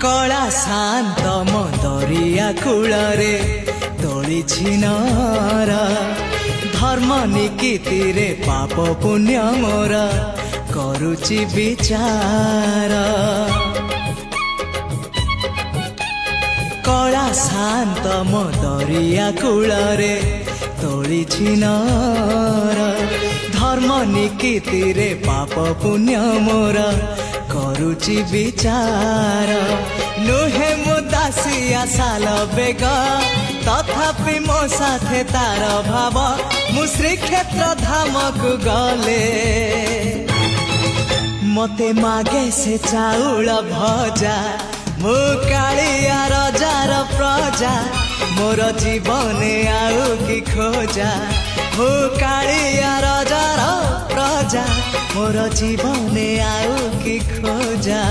कला शांत मो दरिया कूଳରେ तोଳିଛି नर धर्म निकीति रे पाप पुण्य मोर करुचि विचार कला शांत मो दरिया कूଳରେ तोଳିଛି नर धर्म निकीति रे पाप पुण्य मोर करुचि विचार नुहे मो दासिया साल बेग तथापि मो साथे तार भाव मु श्रीक्षेत्र धाम को गले मते मागे से चाउल भजा मु कालिया रजार प्रजा मोर जीवन आउ कि खोजा मु कालिया रजार प्रजा मोर जीवन आउ कि खोजा।